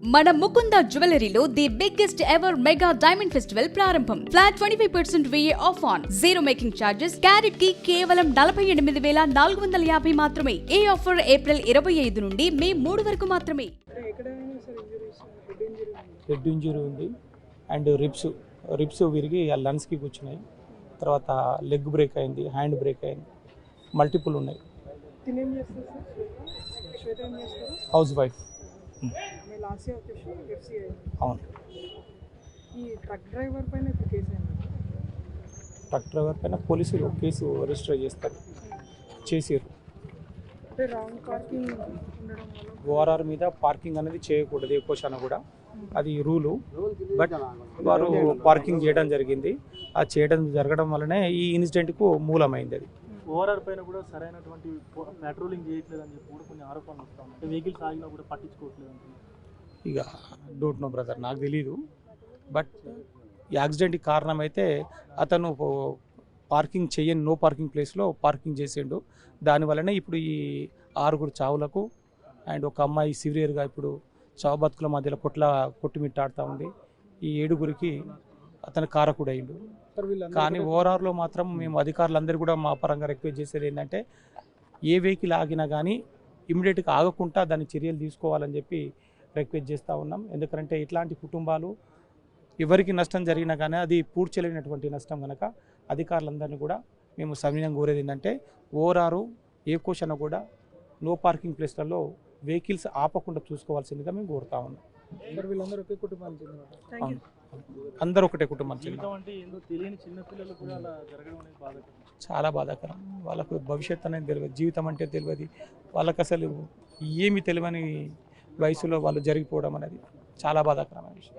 మన ముకుంద జ్యువెలరీలో the biggest ever mega diamond festival ప్రారంభం. Flat 25% VA off on zero making charges. Carat కి కేవలం 48,450 మాత్రమే. ఈ ఆఫర్ ఏప్రిల్ 25 నుండి మే 3 వరకు మాత్రమే. హెడ్ ఇంజరీ ఉంది అండ్ రిబ్స్ విరిగి లంగ్స్కి కూర్చున్నాయి. తర్వాత లెగ్ బ్రేక్ అయింది, హ్యాండ్ బ్రేక్ అయింది, మల్టిపుల్ ఉన్నాయి. House wife. అవును. ట్రక్ డ్రైవర్ పైన పోలీసులు కేసు రిజిస్టర్ చేసారు. ఓఆర్ఆర్ మీద పార్కింగ్ అనేది చేయకూడదు ఏ క్వశ్చన్ కూడా, అది రూలు. బట్ వారు పార్కింగ్ చేయడం జరిగింది. ఆ జరగడం వల్లనే ఈ ఇన్సిడెంట్కు మూలమైంది. అది ఓఆర్ఆర్ పైన కూడా సరైనటువంటి పెట్రోలింగ్ చేయట్లేదు అని చెప్పి కూడా కొన్ని ఆరోపణలు వస్తాయి. వెహికల్స్ ఆగినా కూడా పట్టించుకోవట్లేదు అంటే ఇక డోంట్ నో బ్రదర్, నాకు తెలీదు. బట్ ఈ యాక్సిడెంట్కి కారణమైతే అతను పార్కింగ్ చేయని నో పార్కింగ్ ప్లేస్లో పార్కింగ్ చేసిండు. దానివల్లనే ఇప్పుడు ఈ 6 చావులకు అండ్ ఒక అమ్మాయి సివియర్గా ఇప్పుడు చావు బతుకుల మధ్యలో కొట్టుమిట్టాడుతూ ఉంది. ఈ 7గురికి అతను కారకుడు అయిండు. కానీ ఓవరాల్లో మాత్రం మేము అధికారులందరూ కూడా మా పరంగా రిక్వెస్ట్ చేసేది ఏంటంటే, ఏ వెహికల్ ఆగినా కానీ ఇమ్మీడియట్గా ఆగకుండా దాని చర్యలు తీసుకోవాలని చెప్పి రిక్వెస్ట్ చేస్తూ ఉన్నాం. ఎందుకంటే ఇట్లాంటి కుటుంబాలు ఎవరికి నష్టం జరిగినా కానీ అది పూడ్చలేనటువంటి నష్టం కనుక అధికారులందరినీ కూడా మేము సవినయంగా కోరేది ఏంటంటే, ఓఆర్ఆర్ ఏ క్వశ్చన్ కూడా నో పార్కింగ్ ప్లేస్లలో వెహికల్స్ ఆపకుండా చూసుకోవాల్సిందిగా మేము కోరుతా ఉన్నాం. వీళ్ళందరూ ఒకే కుటుంబానికి చెందిన అందరూ ఒకటే కుటుంబానికి చెందిన. చాలా బాధాకరం. వాళ్ళకు భవిష్యత్తు అనేది తెలియదు, జీవితం అంటే తెలియదు, వాళ్ళకి అసలు ఏమి తెలియని వయసులో వాళ్ళు జరిగిపోవడం అనేది చాలా బాధాకరమైన విషయం.